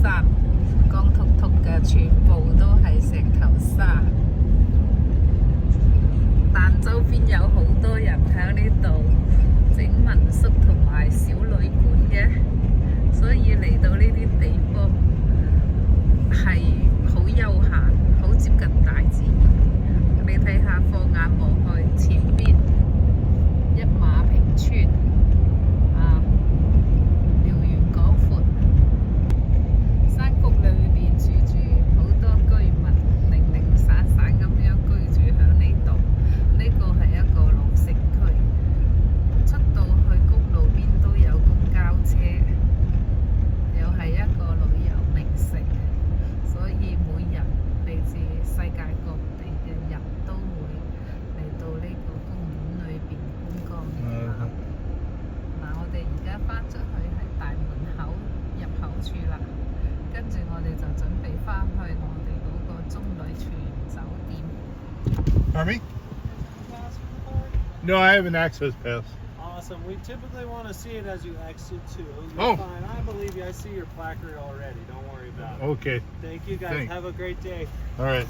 山，光禿禿嘅，全部都係石頭沙。但周邊有好多人喺呢度整民宿同埋小旅館嘅，所以嚟到呢啲地方係好悠閒，好接近大自然。你睇下，放眼望去，前邊一馬平川啊，遼源廣闊，山谷裏面住好多居民，零零散散咁樣居住喺呢度。呢個係一個老城區，出到去公路邊都有公交車，又係一個旅遊名城，所以每日嚟自世界各地嘅人都會嚟到呢個公園裏邊觀光嘅。我哋而家返出去喺大門口入口處啦，跟住我哋就準備返去我哋嗰個中旅泉酒店。Pardon me? No, I have an access pass. Awesome. We typically want to see it as you exit too. You're Oh. fine. I believe you. I see your placard already. Don't worry about it. Okay. Thank you guys. Thanks. Have a great day. All right.